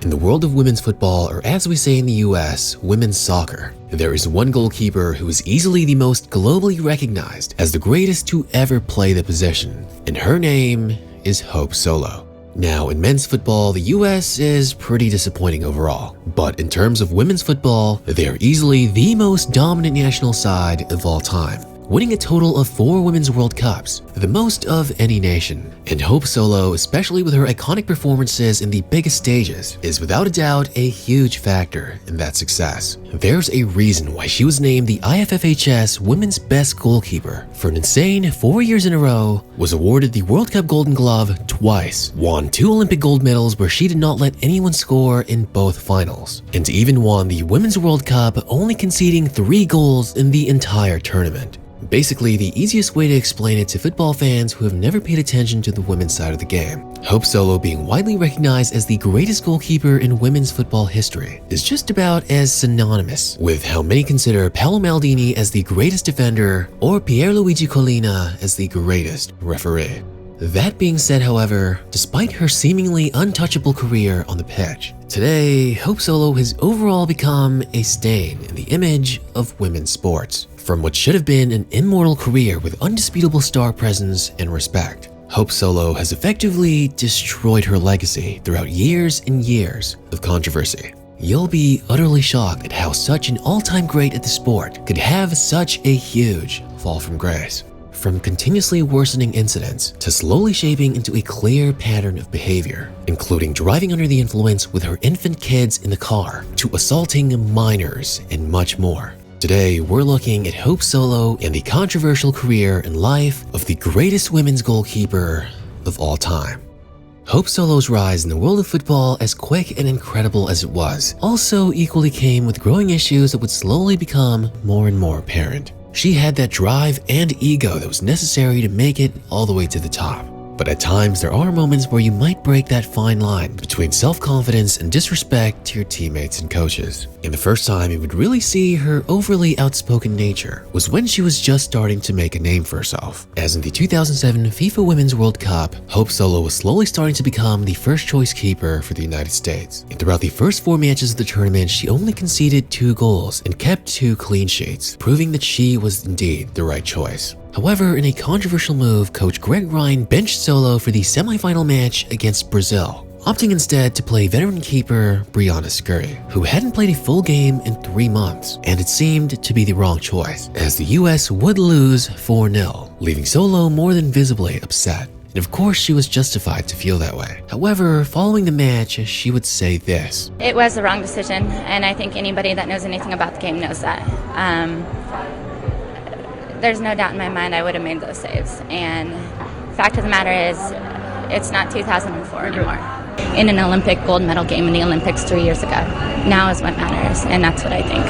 In the world of women's football, or as we say in the US, women's soccer, there is one goalkeeper who is easily the most globally recognized as the greatest to ever play the position, and her name is Hope Solo. Now, in men's football, the US is pretty disappointing overall, but in terms of women's football, they are easily the most dominant national side of all time, winning a total of 4 Women's World Cups, the most of any nation. And Hope Solo, especially with her iconic performances in the biggest stages, is without a doubt a huge factor in that success. There's a reason why she was named the IFFHS Women's Best Goalkeeper for an insane 4 years in a row, was awarded the World Cup Golden Glove twice, won 2 Olympic gold medals where she did not let anyone score in both finals, and even won the Women's World Cup only conceding 3 goals in the entire tournament. Basically, the easiest way to explain it to football fans who have never paid attention to the women's side of the game, Hope Solo being widely recognized as the greatest goalkeeper in women's football history is just about as synonymous with how many consider Paolo Maldini as the greatest defender or Pierluigi Collina as the greatest referee. That being said, however, despite her seemingly untouchable career on the pitch, today Hope Solo has overall become a stain in the image of women's sports. From what should have been an immortal career with undisputable star presence and respect, Hope Solo has effectively destroyed her legacy throughout years and years of controversy. You'll be utterly shocked at how such an all-time great at the sport could have such a huge fall from grace. From continuously worsening incidents to slowly shaping into a clear pattern of behavior, including driving under the influence with her infant kids in the car, to assaulting minors and much more. Today, we're looking at Hope Solo and the controversial career and life of the greatest women's goalkeeper of all time. Hope Solo's rise in the world of football, as quick and incredible as it was, also equally came with growing issues that would slowly become more and more apparent. She had that drive and ego that was necessary to make it all the way to the top. But at times, there are moments where you might break that fine line between self-confidence and disrespect to your teammates and coaches. And the first time you would really see her overly outspoken nature was when she was just starting to make a name for herself. As in the 2007 FIFA Women's World Cup, Hope Solo was slowly starting to become the first-choice keeper for the United States. And throughout the first 4 matches of the tournament, she only conceded 2 goals and kept 2 clean sheets, proving that she was indeed the right choice. However, in a controversial move, coach Greg Ryan benched Solo for the semifinal match against Brazil, opting instead to play veteran keeper Brianna Scurry, who hadn't played a full game in 3 months, and it seemed to be the wrong choice, as the US would lose 4-0, leaving Solo more than visibly upset. And of course, she was justified to feel that way. However, following the match, she would say this: "It was the wrong decision, and I think anybody that knows anything about the game knows that. There's no doubt in my mind I would have made those saves. And fact of the matter is, it's not 2004 anymore. In an Olympic gold medal game in the Olympics 3 years ago. Now is what matters, and that's what I think."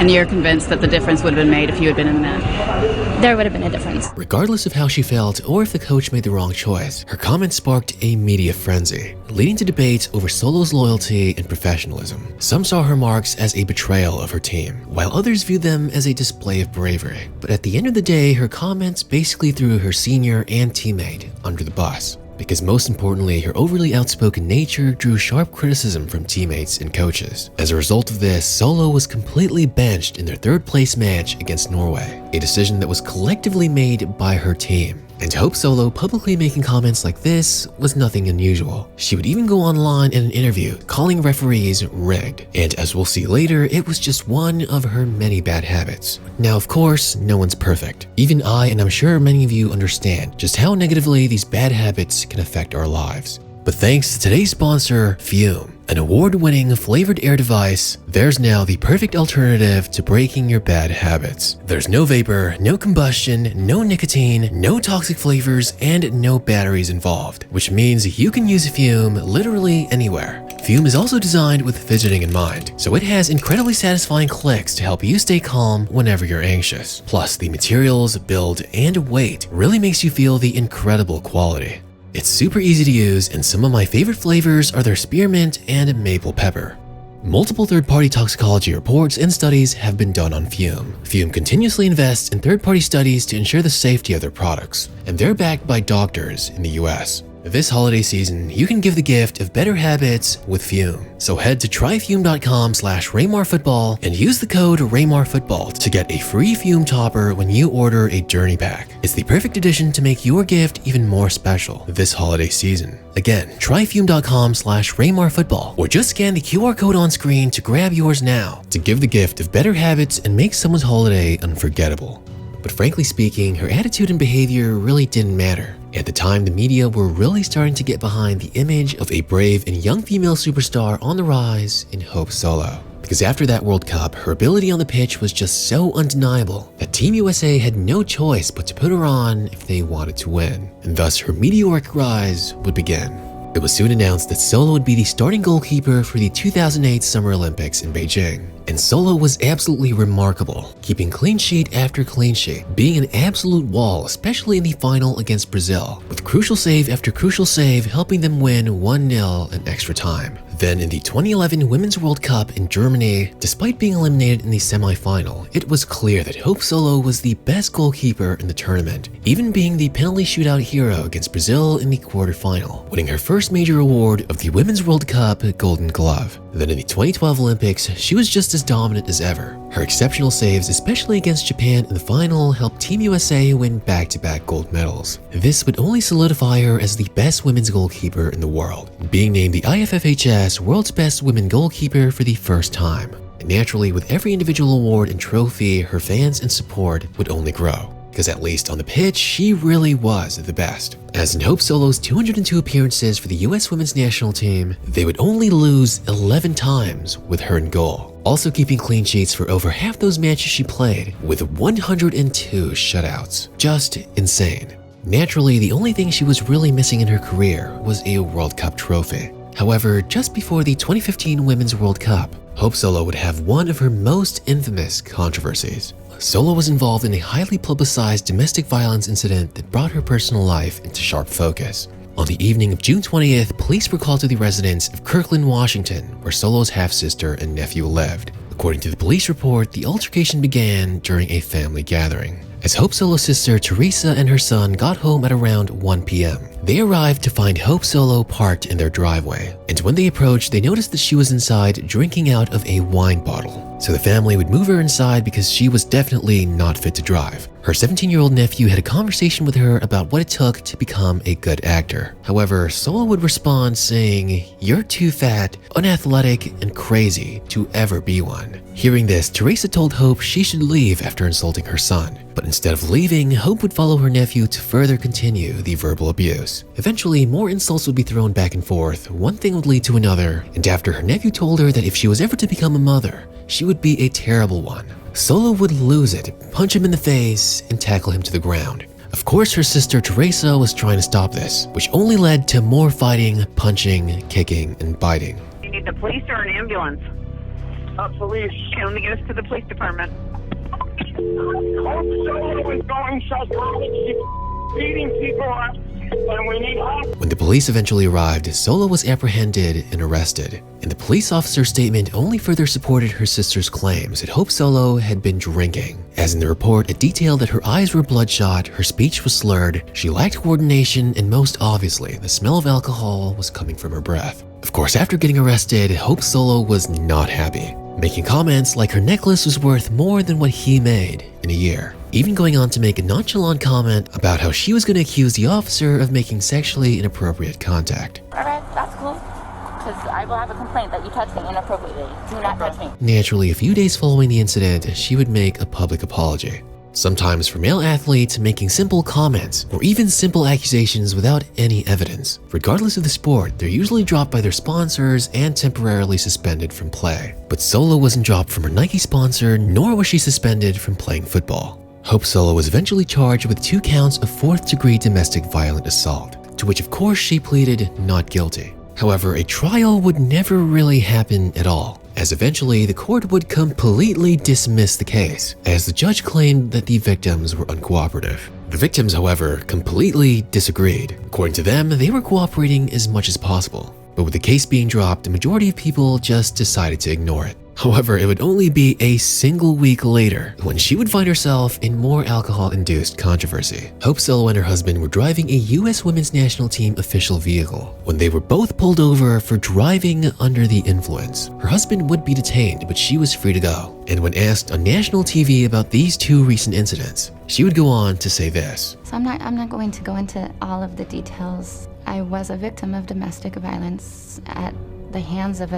And you're convinced that the difference would have been made if you had been in the match? There would have been a difference. Regardless of how she felt or if the coach made the wrong choice, her comments sparked a media frenzy, leading to debates over Solo's loyalty and professionalism. Some saw her marks as a betrayal of her team, while others viewed them as a display of bravery. But at the end of the day, her comments basically threw her senior and teammate under the bus, because most importantly, her overly outspoken nature drew sharp criticism from teammates and coaches. As a result of this, Solo was completely benched in their 3rd place match against Norway, a decision that was collectively made by her team. And Hope Solo publicly making comments like this was nothing unusual. She would even go online in an interview calling referees rigged. And as we'll see later, it was just one of her many bad habits. Now, of course, no one's perfect. Even I, and I'm sure many of you understand just how negatively these bad habits can affect our lives. But thanks to today's sponsor, Fume, an award-winning flavored air device, there's now the perfect alternative to breaking your bad habits. There's no vapor, no combustion, no nicotine, no toxic flavors, and no batteries involved, which means you can use Fume literally anywhere. Fume is also designed with fidgeting in mind, so it has incredibly satisfying clicks to help you stay calm whenever you're anxious. Plus, the materials, build, and weight really makes you feel the incredible quality. It's super easy to use, and some of my favorite flavors are their spearmint and maple pepper. Multiple third-party toxicology reports and studies have been done on Fume. Fume continuously invests in third-party studies to ensure the safety of their products, and they're backed by doctors in the US. This holiday season, you can give the gift of better habits with Fume. So head to tryfume.com/RaymarFootball and use the code RaymarFootball to get a free Fume topper when you order a journey pack. It's the perfect addition to make your gift even more special this holiday season. Again, tryfume.com/RaymarFootball or just scan the QR code on screen to grab yours now to give the gift of better habits and make someone's holiday unforgettable. But frankly speaking, her attitude and behavior really didn't matter. At the time, the media were really starting to get behind the image of a brave and young female superstar on the rise in Hope Solo. Because after that World Cup, her ability on the pitch was just so undeniable that Team USA had no choice but to put her on if they wanted to win. And thus her meteoric rise would begin. It was soon announced that Solo would be the starting goalkeeper for the 2008 Summer Olympics in Beijing. And Solo was absolutely remarkable, keeping clean sheet after clean sheet, being an absolute wall, especially in the final against Brazil, with crucial save after crucial save helping them win 1-0 in extra time. Then in the 2011 Women's World Cup in Germany, despite being eliminated in the semi-final, it was clear that Hope Solo was the best goalkeeper in the tournament, even being the penalty shootout hero against Brazil in the quarterfinal, winning her first major award of the Women's World Cup Golden Glove. Then in the 2012 Olympics, she was just as dominant as ever. Her exceptional saves, especially against Japan in the final, helped Team USA win back-to-back gold medals. This would only solidify her as the best women's goalkeeper in the world, being named the IFFHS World's Best Women Goalkeeper for the first time. And naturally, with every individual award and trophy, her fans and support would only grow. Because at least on the pitch, she really was the best. As in Hope Solo's 202 appearances for the US women's national team, they would only lose 11 times with her in goal. Also keeping clean sheets for over half those matches she played, with 102 shutouts. Just insane. Naturally, the only thing she was really missing in her career was a World Cup trophy. However, just before the 2015 Women's World Cup, Hope Solo would have one of her most infamous controversies. Solo was involved in a highly publicized domestic violence incident that brought her personal life into sharp focus. On the evening of June 20th, police were called to the residence of Kirkland, Washington, where Solo's half-sister and nephew lived. According to the police report, the altercation began during a family gathering. As Hope Solo's sister Teresa and her son got home at around 1 p.m., they arrived to find Hope Solo parked in their driveway. And when they approached, they noticed that she was inside drinking out of a wine bottle. So the family would move her inside because she was definitely not fit to drive. Her 17-year-old nephew had a conversation with her about what it took to become a good actor. However, Solo would respond saying, "You're too fat, unathletic, and crazy to ever be one." Hearing this, Teresa told Hope she should leave after insulting her son. But instead of leaving, Hope would follow her nephew to further continue the verbal abuse. Eventually, more insults would be thrown back and forth, one thing would lead to another, and after her nephew told her that if she was ever to become a mother, she would be a terrible one, Solo would lose it, punch him in the face, and tackle him to the ground. Of course, her sister Teresa was trying to stop this, which only led to more fighting, punching, kicking, and biting. You need the police or an ambulance? Police. Can we get us to the police department? Hope Solo is going psychotic. She's beating people up, and we need help. When the police eventually arrived, Solo was apprehended and arrested, and the police officer's statement only further supported her sister's claims that Hope Solo had been drinking. As in the report, it detailed that her eyes were bloodshot, her speech was slurred, she lacked coordination, and most obviously, the smell of alcohol was coming from her breath. Of course, after getting arrested, Hope Solo was not happy, making comments like her necklace was worth more than what he made in a year. Even going on to make a nonchalant comment about how she was going to accuse the officer of making sexually inappropriate contact. Alright, that's cool. Because I will have a complaint that you touched me inappropriately. Do not touch me. Naturally, a few days following the incident, she would make a public apology. Sometimes for male athletes, making simple comments or even simple accusations without any evidence. Regardless of the sport, they're usually dropped by their sponsors and temporarily suspended from play. But Solo wasn't dropped from her Nike sponsor, nor was she suspended from playing football. Hope Solo was eventually charged with 2 counts of 4th-degree domestic violent assault, to which of course she pleaded not guilty. However, a trial would never really happen at all, as eventually the court would completely dismiss the case, as the judge claimed that the victims were uncooperative. The victims, however, completely disagreed. According to them, they were cooperating as much as possible. But with the case being dropped, the majority of people just decided to ignore it. However, it would only be a single week later when she would find herself in more alcohol-induced controversy. Hope Solo and her husband were driving a U.S. Women's National Team official vehicle when they were both pulled over for driving under the influence. Her husband would be detained, but she was free to go. And when asked on national TV about these two recent incidents, she would go on to say this. So I'm not going to go into all of the details. I was a victim of domestic violence at the hands of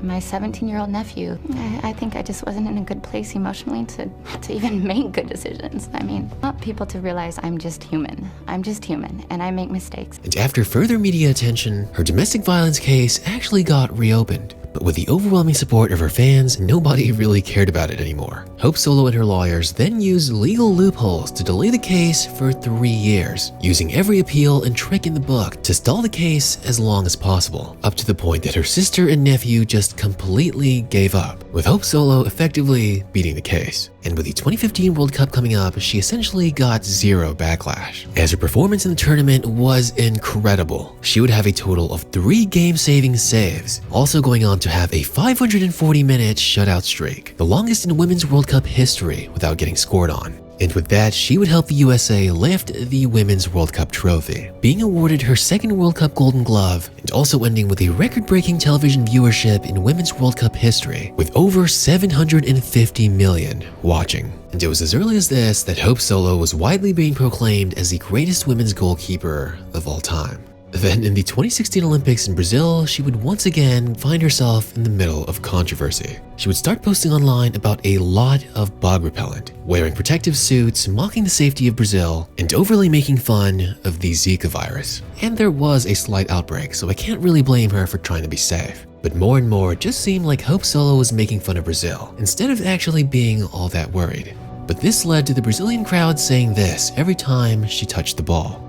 my 17-year-old nephew. I think I just wasn't in a good place emotionally to even make good decisions. I mean, I want people to realize I'm just human. I'm just human, and I make mistakes. And after further media attention, her domestic violence case actually got reopened. But with the overwhelming support of her fans, nobody really cared about it anymore. Hope Solo and her lawyers then used legal loopholes to delay the case for 3 years, using every appeal and trick in the book to stall the case as long as possible, up to the point that her sister and nephew just completely gave up, with Hope Solo effectively beating the case. And with the 2015 World Cup coming up, she essentially got zero backlash, as her performance in the tournament was incredible. She would have a total of 3 game-saving saves, also going on to have a 540-minute shutout streak, the longest in Women's World Cup history without getting scored on. And with that, she would help the USA lift the Women's World Cup trophy, being awarded her 2nd World Cup Golden Glove, and also ending with a record-breaking television viewership in Women's World Cup history, with over 750 million watching. And it was as early as this that Hope Solo was widely being proclaimed as the greatest women's goalkeeper of all time. Then in the 2016 Olympics in Brazil, she would once again find herself in the middle of controversy. She would start posting online about a lot of bug repellent, wearing protective suits, mocking the safety of Brazil, and overly making fun of the Zika virus. And there was a slight outbreak, so I can't really blame her for trying to be safe. But more and more, it just seemed like Hope Solo was making fun of Brazil, instead of actually being all that worried. But this led to the Brazilian crowd saying this every time she touched the ball.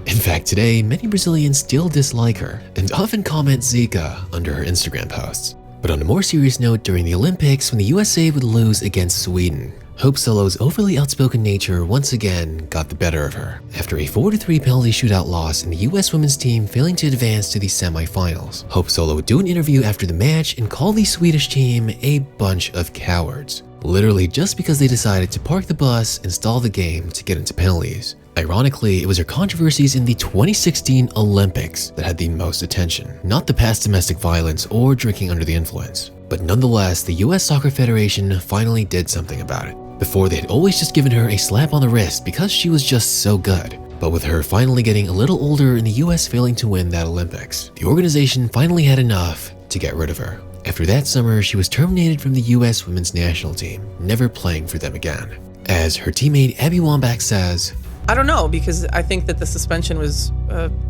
In fact, today, many Brazilians still dislike her and often comment Zika under her Instagram posts. But on a more serious note, during the Olympics, when the USA would lose against Sweden, Hope Solo's overly outspoken nature once again got the better of her, after a 4-3 penalty shootout loss and the US women's team failing to advance to the semifinals. Hope Solo would do an interview after the match and call the Swedish team a bunch of cowards, literally just because they decided to park the bus and stall the game to get into penalties. Ironically, it was her controversies in the 2016 Olympics that had the most attention, not the past domestic violence or drinking under the influence. But nonetheless, the US Soccer Federation finally did something about it. Before, they had always just given her a slap on the wrist because she was just so good. But with her finally getting a little older and the US failing to win that Olympics, the organization finally had enough to get rid of her. After that summer, she was terminated from the US Women's National Team, never playing for them again. As her teammate Abby Wambach says, I don't know, because I think that the suspension was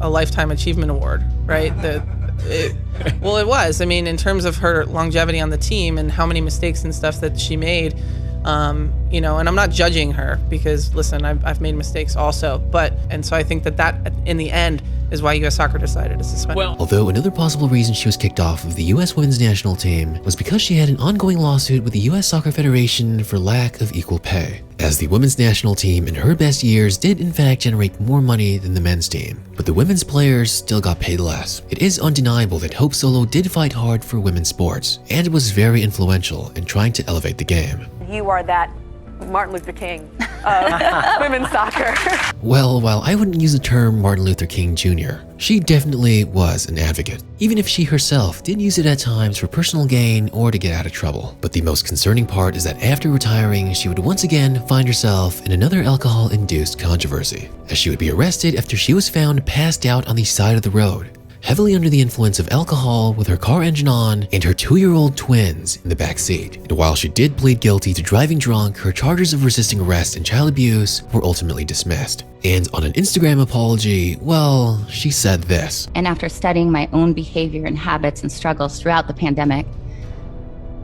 a Lifetime Achievement Award, right? Well, it was. I mean, in terms of her longevity on the team and how many mistakes and stuff that she made, you know, and I'm not judging her because, listen, I've made mistakes also. And so I think that in the end is why U.S. Soccer decided to suspend her. Although another possible reason she was kicked off of the U.S. Women's National Team was because she had an ongoing lawsuit with the U.S. Soccer Federation for lack of equal pay, as the women's national team in her best years did in fact generate more money than the men's team, but the women's players still got paid less. It is undeniable that Hope Solo did fight hard for women's sports, and was very influential in trying to elevate the game. You are that Martin Luther King of women's soccer. Well, while I wouldn't use the term Martin Luther King Jr., she definitely was an advocate, even if she herself did use it at times for personal gain or to get out of trouble. But the most concerning part is that after retiring, she would once again find herself in another alcohol-induced controversy, as she would be arrested after she was found passed out on the side of the road, heavily under the influence of alcohol with her car engine on and her 2-year-old twins in the back seat. And while she did plead guilty to driving drunk, her charges of resisting arrest and child abuse were ultimately dismissed. And on an Instagram apology, well, she said this. And after studying my own behavior and habits and struggles throughout the pandemic,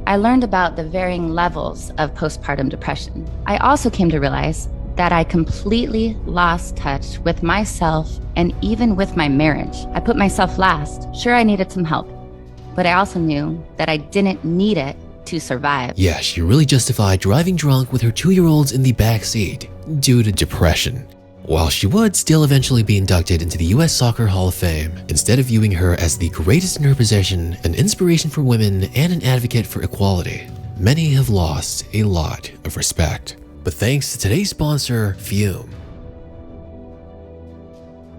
I learned about the varying levels of postpartum depression. I also came to realize that I completely lost touch with myself and even with my marriage. I put myself last. Sure, I needed some help, but I also knew that I didn't need it to survive. Yeah, she really justified driving drunk with her 2-year-olds in the back seat due to depression. While she would still eventually be inducted into the US Soccer Hall of Fame, instead of viewing her as the greatest in her position, an inspiration for women, and an advocate for equality, many have lost a lot of respect. But thanks to today's sponsor, Fume,